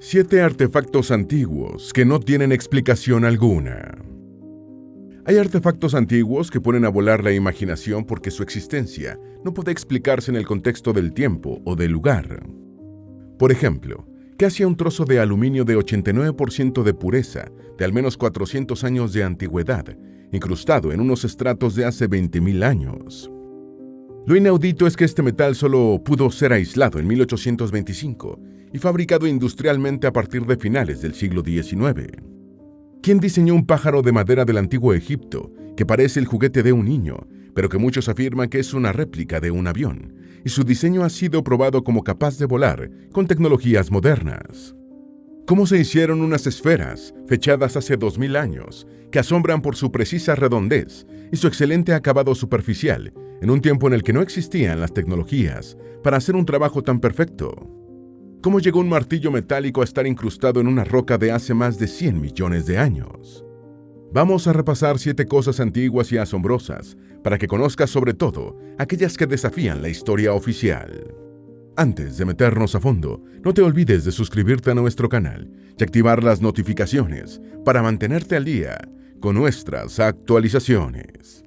7 artefactos antiguos que no tienen explicación alguna. Hay artefactos antiguos que ponen a volar la imaginación porque su existencia no puede explicarse en el contexto del tiempo o del lugar. Por ejemplo, ¿qué hacía un trozo de aluminio de 89% de pureza, de al menos 400 años de antigüedad, incrustado en unos estratos de hace 20.000 años? Lo inaudito es que este metal solo pudo ser aislado en 1825 y fabricado industrialmente a partir de finales del siglo XIX. ¿Quién diseñó un pájaro de madera del antiguo Egipto que parece el juguete de un niño, pero que muchos afirman que es una réplica de un avión, y su diseño ha sido probado como capaz de volar con tecnologías modernas? ¿Cómo se hicieron unas esferas, fechadas hace 2000 años, que asombran por su precisa redondez y su excelente acabado superficial, en un tiempo en el que no existían las tecnologías para hacer un trabajo tan perfecto? ¿Cómo llegó un martillo metálico a estar incrustado en una roca de hace más de 100 millones de años? Vamos a repasar 7 cosas antiguas y asombrosas para que conozcas sobre todo aquellas que desafían la historia oficial. Antes de meternos a fondo, no te olvides de suscribirte a nuestro canal y activar las notificaciones para mantenerte al día con nuestras actualizaciones.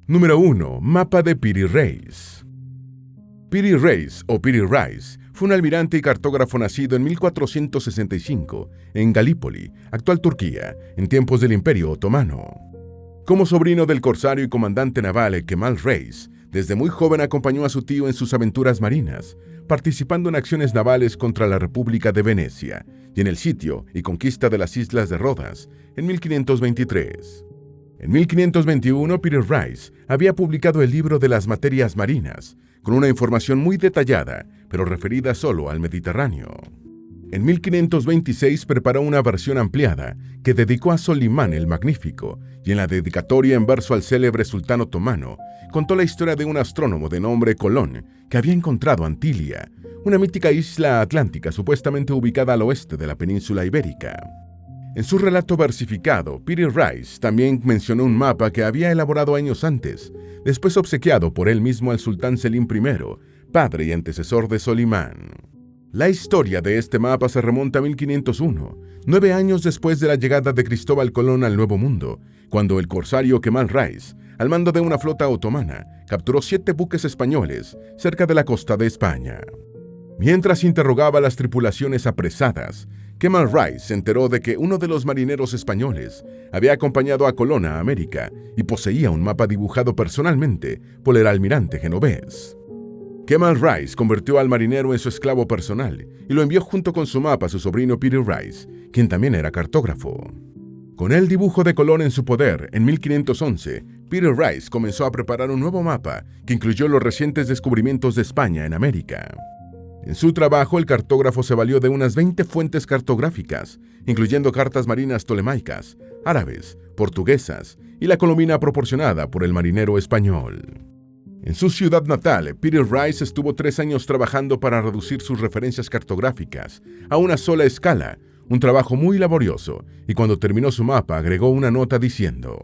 Número 1. Mapa de Piri Reis. Piri Reis, o Piri Reis, fue un almirante y cartógrafo nacido en 1465 en Galípoli, actual Turquía, en tiempos del Imperio Otomano. Como sobrino del corsario y comandante naval Kemal Reis, desde muy joven acompañó a su tío en sus aventuras marinas, participando en acciones navales contra la República de Venecia y en el sitio y conquista de las islas de Rodas en 1523. En 1521, Piri Reis había publicado el libro de las materias marinas, con una información muy detallada, pero referida solo al Mediterráneo. En 1526 preparó una versión ampliada que dedicó a Solimán el Magnífico, y en la dedicatoria en verso al célebre sultán otomano, contó la historia de un astrónomo de nombre Colón que había encontrado Antilia, una mítica isla atlántica supuestamente ubicada al oeste de la península ibérica. En su relato versificado, Piri Reis también mencionó un mapa que había elaborado años antes, después obsequiado por él mismo al sultán Selim I, padre y antecesor de Solimán. La historia de este mapa se remonta a 1501, 9 años después de la llegada de Cristóbal Colón al Nuevo Mundo, cuando el corsario Kemal Reis, al mando de una flota otomana, capturó 7 buques españoles cerca de la costa de España. Mientras interrogaba a las tripulaciones apresadas, Kemal Reis se enteró de que uno de los marineros españoles había acompañado a Colón a América y poseía un mapa dibujado personalmente por el almirante genovés. Kemal Reis convirtió al marinero en su esclavo personal y lo envió junto con su mapa a su sobrino Piri Reis, quien también era cartógrafo. Con el dibujo de Colón en su poder, en 1511, Piri Reis comenzó a preparar un nuevo mapa que incluyó los recientes descubrimientos de España en América. En su trabajo, el cartógrafo se valió de unas 20 fuentes cartográficas, incluyendo cartas marinas tolemaicas, árabes, portuguesas y la colomina proporcionada por el marinero español. En su ciudad natal, Piri Reis estuvo 3 años trabajando para reducir sus referencias cartográficas a una sola escala, un trabajo muy laborioso, y cuando terminó su mapa agregó una nota diciendo: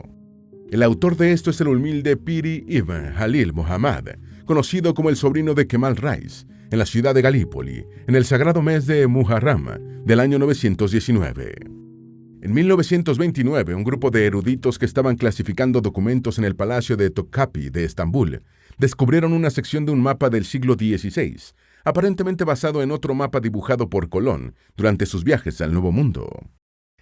el autor de esto es el humilde Piri Ibn Jalil Muhammad, conocido como el sobrino de Kemal Reis, en la ciudad de Galípoli, en el sagrado mes de Muharram del año 919. En 1929, un grupo de eruditos que estaban clasificando documentos en el Palacio de Topkapi de Estambul descubrieron una sección de un mapa del siglo XVI, aparentemente basado en otro mapa dibujado por Colón durante sus viajes al Nuevo Mundo.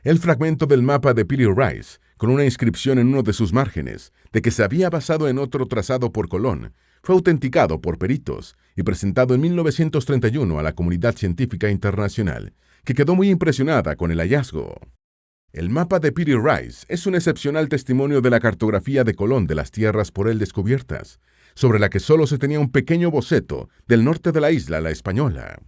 El fragmento del mapa de Piri Reis, con una inscripción en uno de sus márgenes de que se había basado en otro trazado por Colón, fue autenticado por peritos y presentado en 1931 a la comunidad científica internacional, que quedó muy impresionada con el hallazgo. El mapa de Piri Reis es un excepcional testimonio de la cartografía de Colón de las tierras por él descubiertas, sobre la que solo se tenía un pequeño boceto del norte de la isla La Española.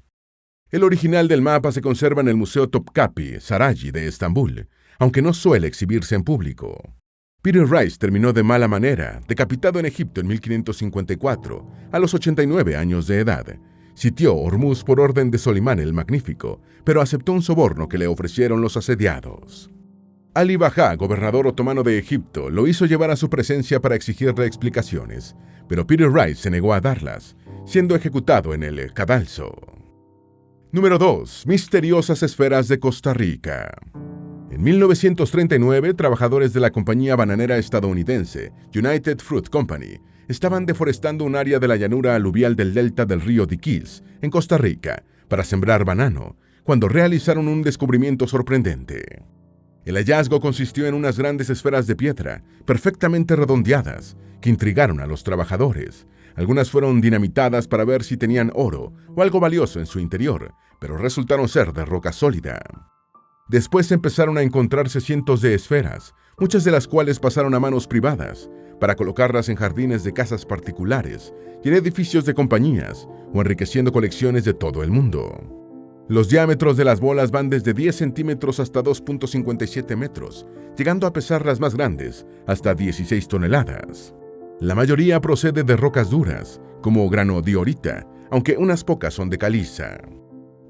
El original del mapa se conserva en el Museo Topkapi Sarayı de Estambul, aunque no suele exhibirse en público. Piri Reis terminó de mala manera, decapitado en Egipto en 1554, a los 89 años de edad, Sitió Hormuz por orden de Solimán el Magnífico, pero aceptó un soborno que le ofrecieron los asediados. Ali Bajá, gobernador otomano de Egipto, lo hizo llevar a su presencia para exigirle explicaciones, pero Peter Rice se negó a darlas, siendo ejecutado en el cadalso. Número 2. Misteriosas esferas de Costa Rica. En 1939, trabajadores de la compañía bananera estadounidense United Fruit Company estaban deforestando un área de la llanura aluvial del delta del río Diquís, en Costa Rica, para sembrar banano, cuando realizaron un descubrimiento sorprendente. El hallazgo consistió en unas grandes esferas de piedra, perfectamente redondeadas, que intrigaron a los trabajadores. Algunas fueron dinamitadas para ver si tenían oro o algo valioso en su interior, pero resultaron ser de roca sólida. Después empezaron a encontrarse cientos de esferas, muchas de las cuales pasaron a manos privadas, para colocarlas en jardines de casas particulares y en edificios de compañías, o enriqueciendo colecciones de todo el mundo. Los diámetros de las bolas van desde 10 centímetros hasta 2.57 metros, llegando a pesar las más grandes, hasta 16 toneladas. La mayoría procede de rocas duras, como granodiorita, aunque unas pocas son de caliza.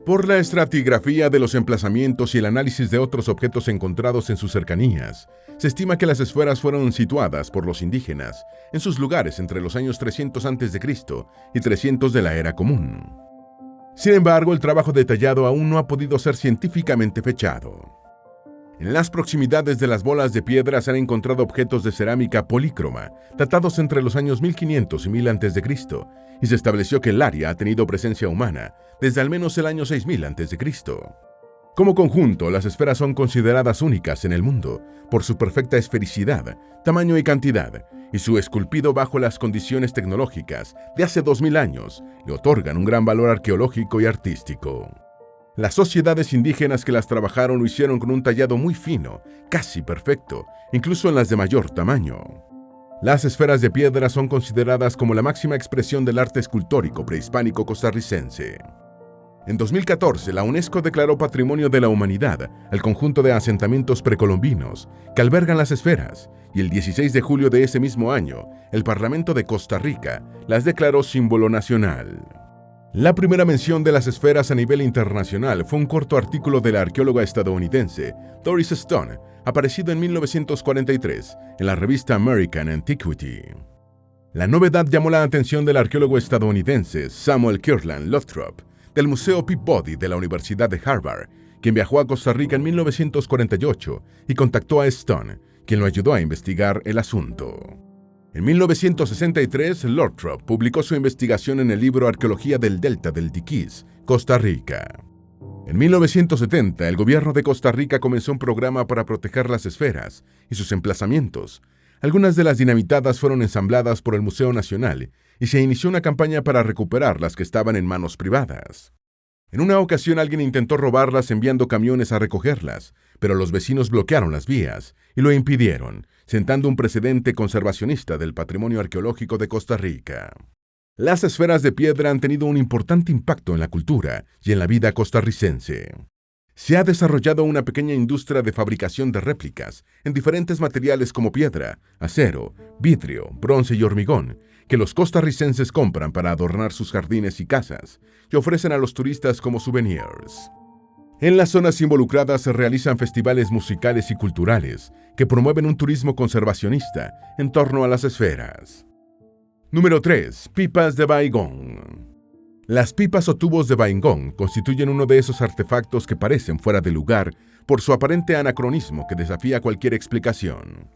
Por la estratigrafía de los emplazamientos y el análisis de otros objetos encontrados en sus cercanías, se estima que las esferas fueron situadas por los indígenas en sus lugares entre los años 300 a.C. y 300 de la Era Común. Sin embargo, el trabajo detallado aún no ha podido ser científicamente fechado. En las proximidades de las bolas de piedra se han encontrado objetos de cerámica polícroma, datados entre los años 1500 y 1000 a.C., y se estableció que el área ha tenido presencia humana desde al menos el año 6000 a.C. Como conjunto, las esferas son consideradas únicas en el mundo por su perfecta esfericidad, tamaño y cantidad, y su esculpido bajo las condiciones tecnológicas de hace 2000 años le otorgan un gran valor arqueológico y artístico. Las sociedades indígenas que las trabajaron lo hicieron con un tallado muy fino, casi perfecto, incluso en las de mayor tamaño. Las esferas de piedra son consideradas como la máxima expresión del arte escultórico prehispánico costarricense. En 2014, la UNESCO declaró Patrimonio de la Humanidad al conjunto de asentamientos precolombinos que albergan las esferas, y el 16 de julio de ese mismo año, el Parlamento de Costa Rica las declaró símbolo nacional. La primera mención de las esferas a nivel internacional fue un corto artículo de la arqueóloga estadounidense Doris Stone, aparecido en 1943 en la revista American Antiquity. La novedad llamó la atención del arqueólogo estadounidense Samuel Kirtland Lothrop, del Museo Peabody de la Universidad de Harvard, quien viajó a Costa Rica en 1948 y contactó a Stone, quien lo ayudó a investigar el asunto. En 1963, Lothrop publicó su investigación en el libro Arqueología del Delta del Diquís, Costa Rica. En 1970, el gobierno de Costa Rica comenzó un programa para proteger las esferas y sus emplazamientos. Algunas de las dinamitadas fueron ensambladas por el Museo Nacional y se inició una campaña para recuperar las que estaban en manos privadas. En una ocasión alguien intentó robarlas enviando camiones a recogerlas, pero los vecinos bloquearon las vías y lo impidieron, sentando un precedente conservacionista del patrimonio arqueológico de Costa Rica. Las esferas de piedra han tenido un importante impacto en la cultura y en la vida costarricense. Se ha desarrollado una pequeña industria de fabricación de réplicas en diferentes materiales como piedra, acero, vidrio, bronce y hormigón, que los costarricenses compran para adornar sus jardines y casas y ofrecen a los turistas como souvenirs. En las zonas involucradas se realizan festivales musicales y culturales que promueven un turismo conservacionista en torno a las esferas. Número 3. Pipas de Baigón. Las pipas o tubos de Baigón constituyen uno de esos artefactos que parecen fuera de lugar por su aparente anacronismo que desafía cualquier explicación.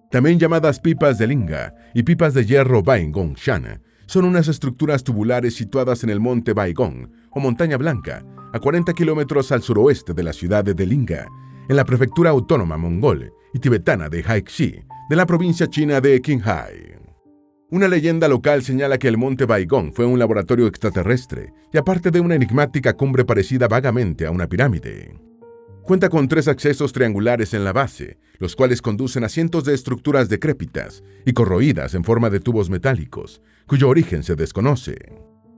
También llamadas pipas de Linga y pipas de hierro Baigón Shan, son unas estructuras tubulares situadas en el monte Baigón o Montaña Blanca, a 40 kilómetros al suroeste de la ciudad de Linga, en la prefectura autónoma mongol y tibetana de Haixi, de la provincia china de Qinghai. Una leyenda local señala que el monte Baigón fue un laboratorio extraterrestre y aparte de una enigmática cumbre parecida vagamente a una pirámide. Cuenta con 3 accesos triangulares en la base, los cuales conducen a cientos de estructuras decrépitas y corroídas en forma de tubos metálicos, cuyo origen se desconoce.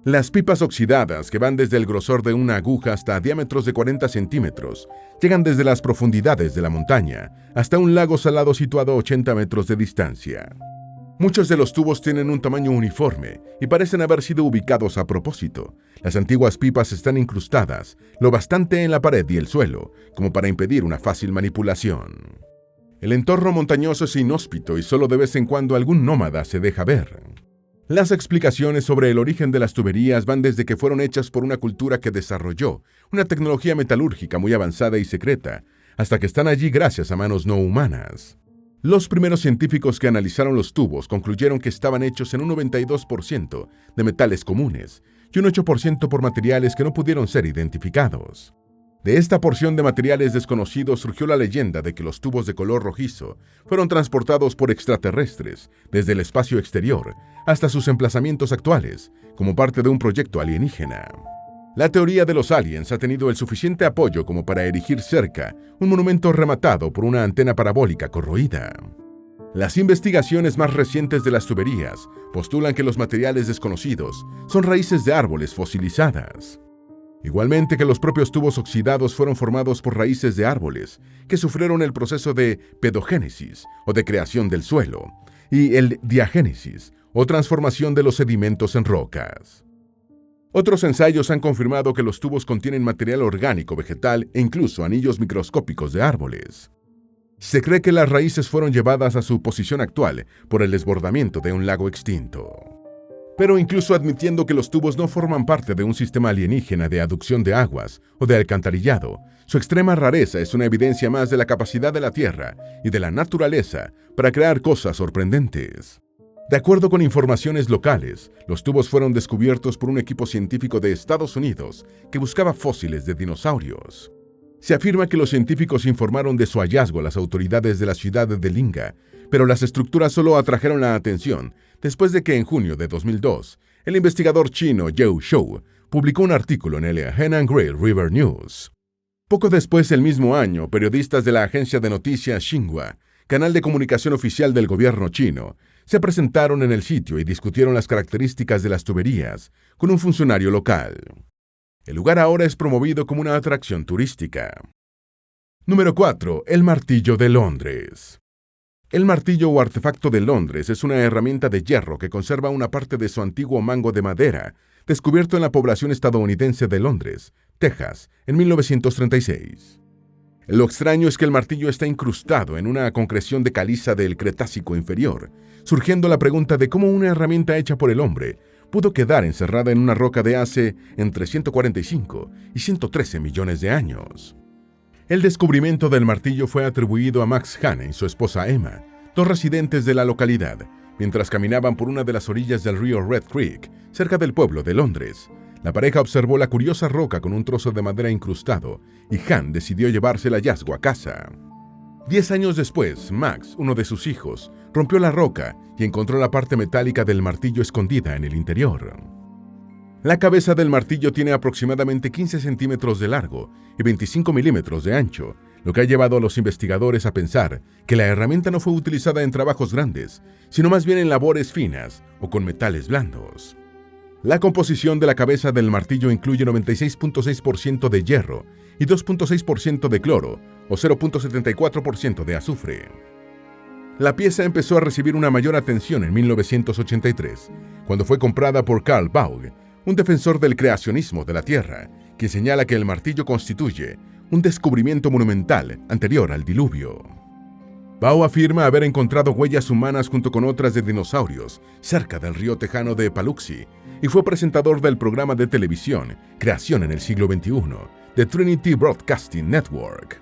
Las pipas oxidadas, que van desde el grosor de una aguja hasta diámetros de 40 centímetros, llegan desde las profundidades de la montaña hasta un lago salado situado a 80 metros de distancia. Muchos de los tubos tienen un tamaño uniforme y parecen haber sido ubicados a propósito. Las antiguas pipas están incrustadas lo bastante en la pared y el suelo como para impedir una fácil manipulación. El entorno montañoso es inhóspito y solo de vez en cuando algún nómada se deja ver. Las explicaciones sobre el origen de las tuberías van desde que fueron hechas por una cultura que desarrolló una tecnología metalúrgica muy avanzada y secreta, hasta que están allí gracias a manos no humanas. Los primeros científicos que analizaron los tubos concluyeron que estaban hechos en un 92% de metales comunes y un 8% por materiales que no pudieron ser identificados. De esta porción de materiales desconocidos surgió la leyenda de que los tubos de color rojizo fueron transportados por extraterrestres desde el espacio exterior hasta sus emplazamientos actuales, como parte de un proyecto alienígena. La teoría de los aliens ha tenido el suficiente apoyo como para erigir cerca un monumento rematado por una antena parabólica corroída. Las investigaciones más recientes de las tuberías postulan que los materiales desconocidos son raíces de árboles fosilizadas. Igualmente que los propios tubos oxidados fueron formados por raíces de árboles que sufrieron el proceso de pedogénesis o de creación del suelo y el diagénesis o transformación de los sedimentos en rocas. Otros ensayos han confirmado que los tubos contienen material orgánico, vegetal e incluso anillos microscópicos de árboles. Se cree que las raíces fueron llevadas a su posición actual por el desbordamiento de un lago extinto. Pero incluso admitiendo que los tubos no forman parte de un sistema alienígena de aducción de aguas o de alcantarillado, su extrema rareza es una evidencia más de la capacidad de la Tierra y de la naturaleza para crear cosas sorprendentes. De acuerdo con informaciones locales, los tubos fueron descubiertos por un equipo científico de Estados Unidos que buscaba fósiles de dinosaurios. Se afirma que los científicos informaron de su hallazgo a las autoridades de la ciudad de Linga, pero las estructuras solo atrajeron la atención después de que en junio de 2002, el investigador chino Zhou Shou publicó un artículo en el Henan Great River News. Poco después, el mismo año, periodistas de la agencia de noticias Xinhua, canal de comunicación oficial del gobierno chino, se presentaron en el sitio y discutieron las características de las tuberías con un funcionario local. El lugar ahora es promovido como una atracción turística. Número 4. El martillo de Londres. El martillo o artefacto de Londres es una herramienta de hierro que conserva una parte de su antiguo mango de madera, descubierto en la población estadounidense de Londres, Texas, en 1936. Lo extraño es que el martillo está incrustado en una concreción de caliza del Cretácico inferior, surgiendo la pregunta de cómo una herramienta hecha por el hombre pudo quedar encerrada en una roca de hace entre 145 y 113 millones de años. El descubrimiento del martillo fue atribuido a Max Hahn y su esposa Emma, dos residentes de la localidad, mientras caminaban por una de las orillas del río Red Creek, cerca del pueblo de Londres. La pareja observó la curiosa roca con un trozo de madera incrustado y Hahn decidió llevarse el hallazgo a casa. 10 años después, Max, uno de sus hijos, rompió la roca y encontró la parte metálica del martillo escondida en el interior. La cabeza del martillo tiene aproximadamente 15 centímetros de largo y 25 milímetros de ancho, lo que ha llevado a los investigadores a pensar que la herramienta no fue utilizada en trabajos grandes, sino más bien en labores finas o con metales blandos. La composición de la cabeza del martillo incluye 96.6% de hierro y 2.6% de cloro o 0.74% de azufre. La pieza empezó a recibir una mayor atención en 1983, cuando fue comprada por Carl Baugh, un defensor del creacionismo de la Tierra, que señala que el martillo constituye un descubrimiento monumental anterior al diluvio. Baugh afirma haber encontrado huellas humanas junto con otras de dinosaurios cerca del río tejano de Paluxy y fue presentador del programa de televisión Creación en el siglo XXI de Trinity Broadcasting Network.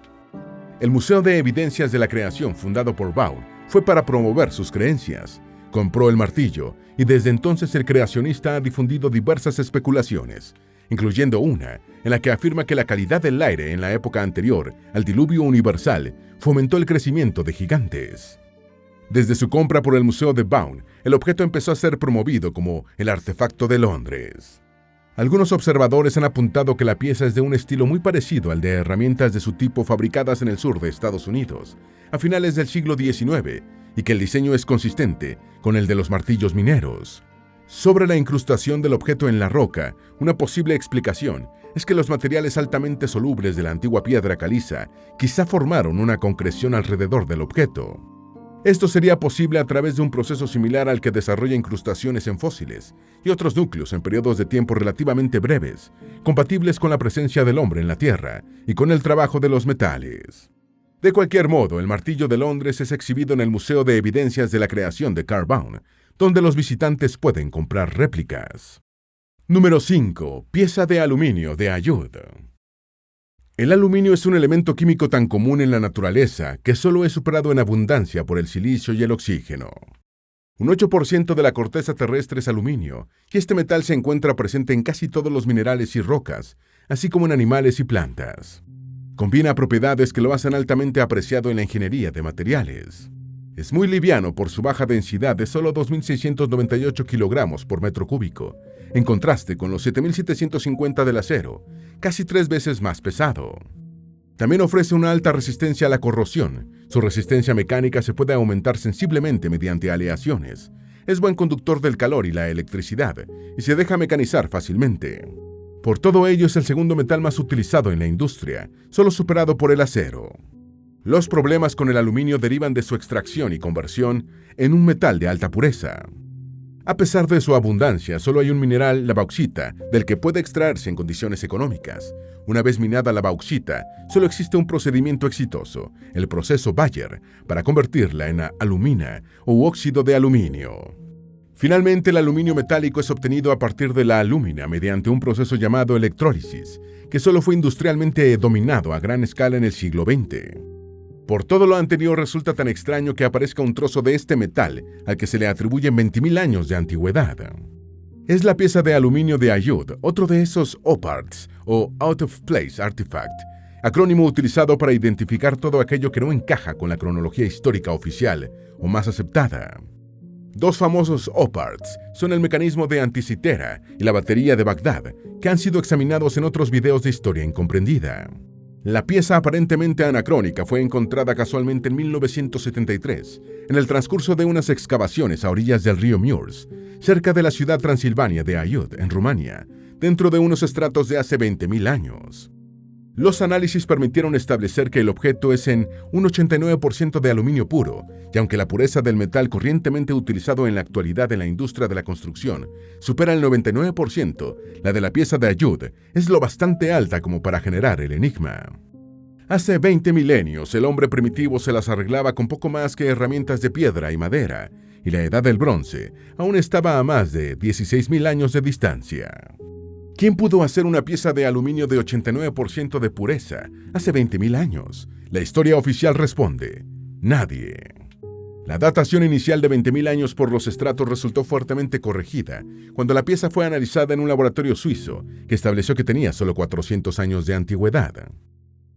El Museo de Evidencias de la Creación, fundado por Baugh, fue para promover sus creencias. Compró el martillo y desde entonces el creacionista ha difundido diversas especulaciones, incluyendo una en la que afirma que la calidad del aire en la época anterior al diluvio universal fomentó el crecimiento de gigantes. Desde su compra por el Museo de Baugh, el objeto empezó a ser promovido como el artefacto de Londres. Algunos observadores han apuntado que la pieza es de un estilo muy parecido al de herramientas de su tipo fabricadas en el sur de Estados Unidos, a finales del siglo XIX, y que el diseño es consistente con el de los martillos mineros. Sobre la incrustación del objeto en la roca, una posible explicación es que los materiales altamente solubles de la antigua piedra caliza quizá formaron una concreción alrededor del objeto. Esto sería posible a través de un proceso similar al que desarrolla incrustaciones en fósiles y otros núcleos en periodos de tiempo relativamente breves, compatibles con la presencia del hombre en la Tierra y con el trabajo de los metales. De cualquier modo, el martillo de Londres es exhibido en el Museo de Evidencias de la Creación de Carbown, donde los visitantes pueden comprar réplicas. Número 5. Pieza de aluminio de Ayud. El aluminio es un elemento químico tan común en la naturaleza que solo es superado en abundancia por el silicio y el oxígeno. Un 8% de la corteza terrestre es aluminio, y este metal se encuentra presente en casi todos los minerales y rocas, así como en animales y plantas. Combina propiedades que lo hacen altamente apreciado en la ingeniería de materiales. Es muy liviano por su baja densidad de solo 2.698 kilogramos por metro cúbico, en contraste con los 7.750 del acero, casi 3 veces más pesado. También ofrece una alta resistencia a la corrosión. Su resistencia mecánica se puede aumentar sensiblemente mediante aleaciones. Es buen conductor del calor y la electricidad, y se deja mecanizar fácilmente. Por todo ello es el segundo metal más utilizado en la industria, solo superado por el acero. Los problemas con el aluminio derivan de su extracción y conversión en un metal de alta pureza. A pesar de su abundancia, solo hay un mineral, la bauxita, del que puede extraerse en condiciones económicas. Una vez minada la bauxita, solo existe un procedimiento exitoso, el proceso Bayer, para convertirla en alumina u óxido de aluminio. Finalmente, el aluminio metálico es obtenido a partir de la alúmina mediante un proceso llamado electrólisis, que solo fue industrialmente dominado a gran escala en el siglo XX. Por todo lo anterior, resulta tan extraño que aparezca un trozo de este metal al que se le atribuyen 20.000 años de antigüedad. Es la pieza de aluminio de Ayud, otro de esos OPARTs o Out of Place Artifact, acrónimo utilizado para identificar todo aquello que no encaja con la cronología histórica oficial o más aceptada. Dos famosos OPARTs son el mecanismo de Anticitera y la batería de Bagdad, que han sido examinados en otros videos de historia incomprendida. La pieza aparentemente anacrónica fue encontrada casualmente en 1973, en el transcurso de unas excavaciones a orillas del río Miurs, cerca de la ciudad transilvania de Ayud, en Rumania, dentro de unos estratos de hace 20.000 años. Los análisis permitieron establecer que el objeto es en un 89% de aluminio puro, y aunque la pureza del metal corrientemente utilizado en la actualidad en la industria de la construcción supera el 99%, la de la pieza de Ayud es lo bastante alta como para generar el enigma. Hace 20 milenios, el hombre primitivo se las arreglaba con poco más que herramientas de piedra y madera, y la edad del bronce aún estaba a más de 16.000 años de distancia. ¿Quién pudo hacer una pieza de aluminio de 89% de pureza hace 20.000 años? La historia oficial responde: nadie. La datación inicial de 20.000 años por los estratos resultó fuertemente corregida cuando la pieza fue analizada en un laboratorio suizo que estableció que tenía solo 400 años de antigüedad.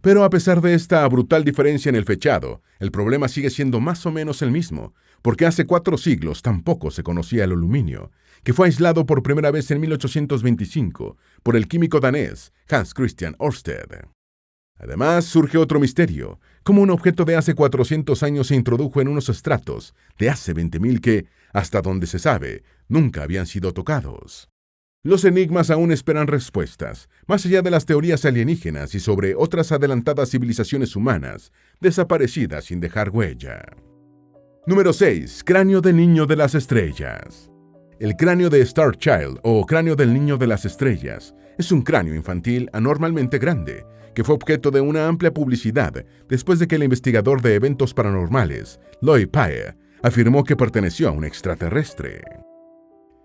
Pero a pesar de esta brutal diferencia en el fechado, el problema sigue siendo más o menos el mismo, porque hace 4 siglos tampoco se conocía el aluminio, que fue aislado por primera vez en 1825 por el químico danés Hans Christian Ørsted. Además, surge otro misterio: cómo un objeto de hace 400 años se introdujo en unos estratos de hace 20.000 que, hasta donde se sabe, nunca habían sido tocados. Los enigmas aún esperan respuestas, más allá de las teorías alienígenas y sobre otras adelantadas civilizaciones humanas, desaparecidas sin dejar huella. Número 6. Cráneo del Niño de las Estrellas. El cráneo de Star Child, o cráneo del Niño de las Estrellas, es un cráneo infantil anormalmente grande, que fue objeto de una amplia publicidad después de que el investigador de eventos paranormales, Lloyd Pae, afirmó que perteneció a un extraterrestre.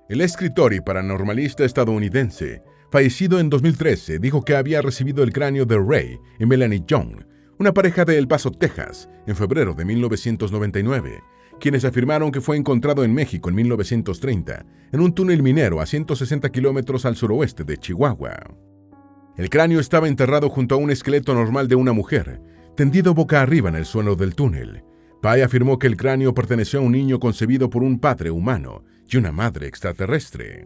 El escritor y paranormalista estadounidense, fallecido en 2013, dijo que había recibido el cráneo de Ray y Melanie Young, una pareja de El Paso, Texas, en febrero de 1999, quienes afirmaron que fue encontrado en México en 1930, en un túnel minero a 160 kilómetros al suroeste de Chihuahua. El cráneo estaba enterrado junto a un esqueleto normal de una mujer, tendido boca arriba en el suelo del túnel. Pai afirmó que el cráneo perteneció a un niño concebido por un padre humano y una madre extraterrestre.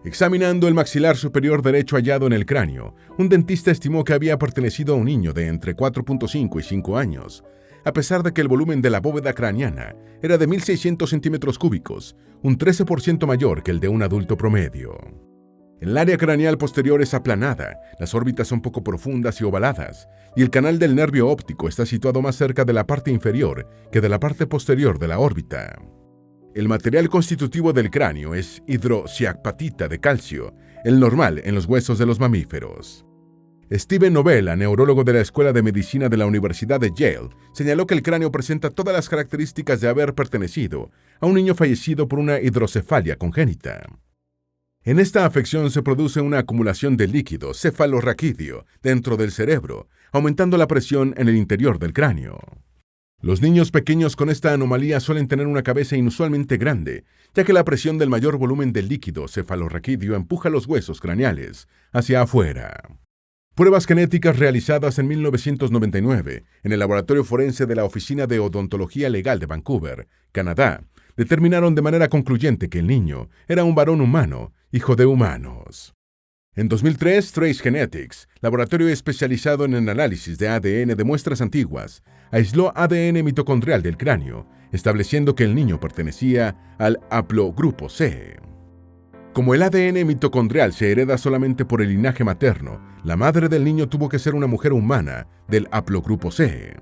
Examinando el maxilar superior derecho hallado en el cráneo, un dentista estimó que había pertenecido a un niño de entre 4.5 y 5 años, a pesar de que el volumen de la bóveda craneana era de 1.600 centímetros cúbicos, un 13% mayor que el de un adulto promedio. El área craneal posterior es aplanada, las órbitas son poco profundas y ovaladas, y el canal del nervio óptico está situado más cerca de la parte inferior que de la parte posterior de la órbita. El material constitutivo del cráneo es hidroxiapatita de calcio, el normal en los huesos de los mamíferos. Steven Novella, neurólogo de la Escuela de Medicina de la Universidad de Yale, señaló que el cráneo presenta todas las características de haber pertenecido a un niño fallecido por una hidrocefalia congénita. En esta afección se produce una acumulación de líquido cefalorraquídeo dentro del cerebro, aumentando la presión en el interior del cráneo. Los niños pequeños con esta anomalía suelen tener una cabeza inusualmente grande, ya que la presión del mayor volumen del líquido cefalorraquídeo empuja los huesos craneales hacia afuera. Pruebas genéticas realizadas en 1999 en el Laboratorio Forense de la Oficina de Odontología Legal de Vancouver, Canadá, determinaron de manera concluyente que el niño era un varón humano, hijo de humanos. En 2003, Trace Genetics, laboratorio especializado en el análisis de ADN de muestras antiguas, aisló ADN mitocondrial del cráneo, estableciendo que el niño pertenecía al haplogrupo C. Como el ADN mitocondrial se hereda solamente por el linaje materno, la madre del niño tuvo que ser una mujer humana del haplogrupo C.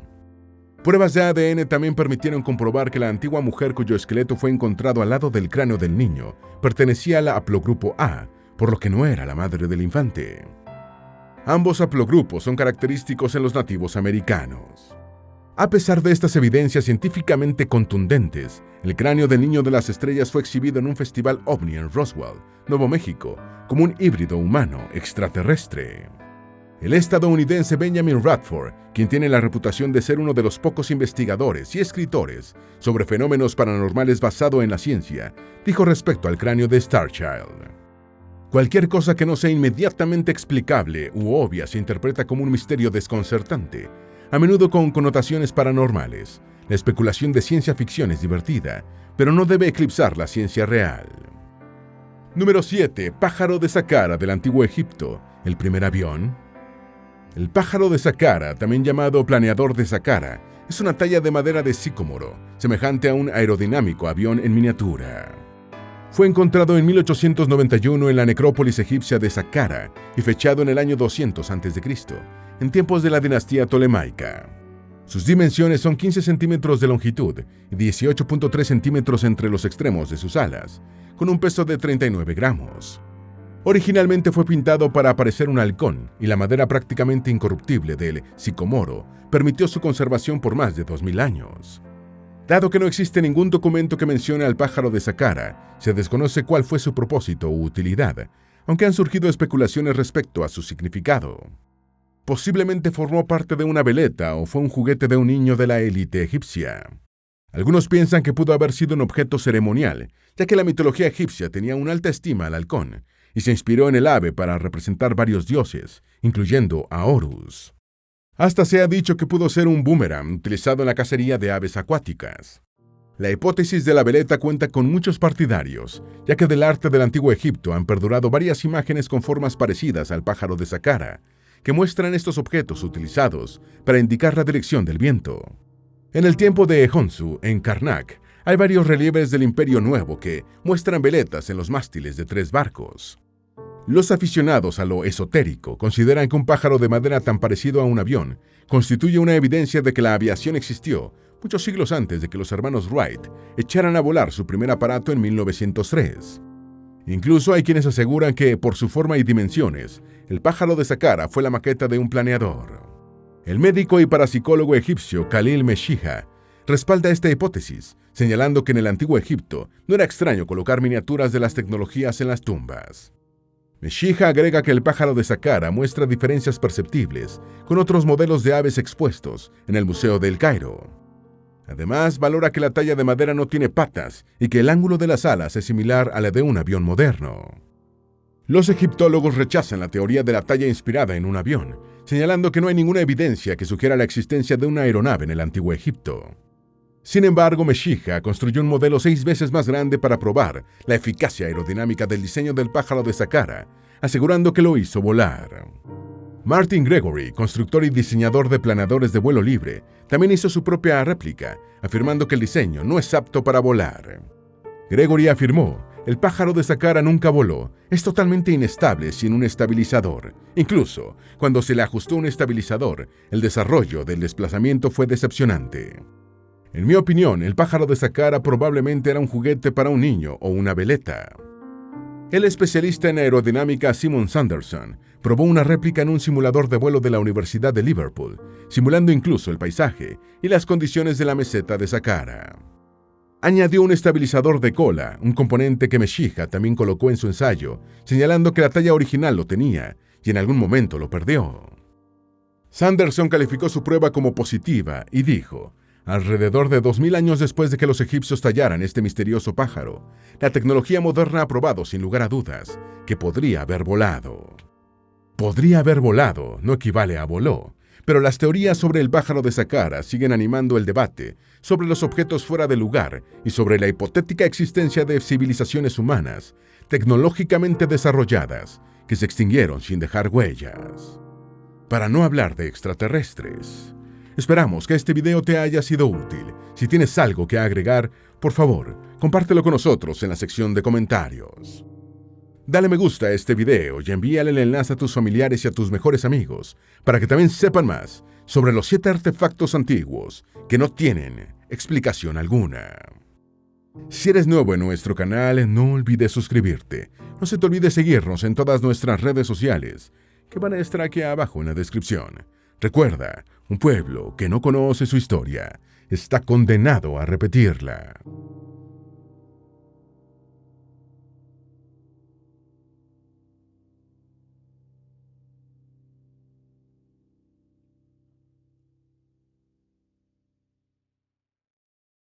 Pruebas de ADN también permitieron comprobar que la antigua mujer cuyo esqueleto fue encontrado al lado del cráneo del niño pertenecía al haplogrupo A, por lo que no era la madre del infante. Ambos haplogrupos son característicos en los nativos americanos. A pesar de estas evidencias científicamente contundentes, el cráneo del niño de las estrellas fue exhibido en un festival ovni en Roswell, Nuevo México, como un híbrido humano extraterrestre. El estadounidense Benjamin Radford, quien tiene la reputación de ser uno de los pocos investigadores y escritores sobre fenómenos paranormales basado en la ciencia, dijo respecto al cráneo de Starchild: cualquier cosa que no sea inmediatamente explicable u obvia se interpreta como un misterio desconcertante, a menudo con connotaciones paranormales. La especulación de ciencia ficción es divertida, pero no debe eclipsar la ciencia real. Número 7. Pájaro de Saqqara del Antiguo Egipto, el primer avión. El pájaro de Saqqara, también llamado planeador de Saqqara, es una talla de madera de sicómoro, semejante a un aerodinámico avión en miniatura. Fue encontrado en 1891 en la necrópolis egipcia de Saqqara y fechado en el año 200 a.C., en tiempos de la dinastía tolemaica. Sus dimensiones son 15 centímetros de longitud y 18.3 centímetros entre los extremos de sus alas, con un peso de 39 gramos. Originalmente fue pintado para parecer un halcón y la madera prácticamente incorruptible del sicomoro permitió su conservación por más de 2000 años. Dado que no existe ningún documento que mencione al pájaro de Saqqara, se desconoce cuál fue su propósito u utilidad, aunque han surgido especulaciones respecto a su significado. Posiblemente formó parte de una veleta o fue un juguete de un niño de la élite egipcia. Algunos piensan que pudo haber sido un objeto ceremonial, ya que la mitología egipcia tenía una alta estima al halcón, y se inspiró en el ave para representar varios dioses, incluyendo a Horus. Hasta se ha dicho que pudo ser un boomerang utilizado en la cacería de aves acuáticas. La hipótesis de la veleta cuenta con muchos partidarios, ya que del arte del Antiguo Egipto han perdurado varias imágenes con formas parecidas al pájaro de Saqqara, que muestran estos objetos utilizados para indicar la dirección del viento. En el tiempo de Khonsu, en Karnak, hay varios relieves del Imperio Nuevo que muestran veletas en los mástiles de 3 barcos. Los aficionados a lo esotérico consideran que un pájaro de madera tan parecido a un avión constituye una evidencia de que la aviación existió muchos siglos antes de que los hermanos Wright echaran a volar su primer aparato en 1903. Incluso hay quienes aseguran que, por su forma y dimensiones, el pájaro de Saqqara fue la maqueta de un planeador. El médico y parapsicólogo egipcio Khalil Meshiha respalda esta hipótesis, señalando que en el Antiguo Egipto no era extraño colocar miniaturas de las tecnologías en las tumbas. Meshiha agrega que el pájaro de Saqqara muestra diferencias perceptibles con otros modelos de aves expuestos en el Museo del Cairo. Además, valora que la talla de madera no tiene patas y que el ángulo de las alas es similar a la de un avión moderno. Los egiptólogos rechazan la teoría de la talla inspirada en un avión, señalando que no hay ninguna evidencia que sugiera la existencia de una aeronave en el Antiguo Egipto. Sin embargo, Meshiha construyó un modelo 6 veces más grande para probar la eficacia aerodinámica del diseño del pájaro de Saqqara, asegurando que lo hizo volar. Martin Gregory, constructor y diseñador de planeadores de vuelo libre, también hizo su propia réplica, afirmando que el diseño no es apto para volar. Gregory afirmó: El pájaro de Saqqara nunca voló. Es totalmente inestable sin un estabilizador. Incluso, cuando se le ajustó un estabilizador, el desarrollo del desplazamiento fue decepcionante. En mi opinión, el pájaro de Saqqara probablemente era un juguete para un niño o una veleta. El especialista en aerodinámica Simon Sanderson probó una réplica en un simulador de vuelo de la Universidad de Liverpool, simulando incluso el paisaje y las condiciones de la meseta de Saqqara. Añadió un estabilizador de cola, un componente que Meshiha también colocó en su ensayo, señalando que la talla original lo tenía y en algún momento lo perdió. Sanderson calificó su prueba como positiva y dijo: alrededor de 2000 años después de que los egipcios tallaran este misterioso pájaro, la tecnología moderna ha probado sin lugar a dudas que podría haber volado. Podría haber volado no equivale a voló, pero las teorías sobre el pájaro de Saqqara siguen animando el debate sobre los objetos fuera de lugar y sobre la hipotética existencia de civilizaciones humanas tecnológicamente desarrolladas que se extinguieron sin dejar huellas. Para no hablar de extraterrestres. Esperamos que este video te haya sido útil. Si tienes algo que agregar, por favor, compártelo con nosotros en la sección de comentarios. Dale me gusta a este video y envíale el enlace a tus familiares y a tus mejores amigos para que también sepan más sobre los 7 artefactos antiguos que no tienen explicación alguna. Si eres nuevo en nuestro canal, no olvides suscribirte. No se te olvide seguirnos en todas nuestras redes sociales, que van a estar aquí abajo en la descripción. Recuerda, un pueblo que no conoce su historia está condenado a repetirla.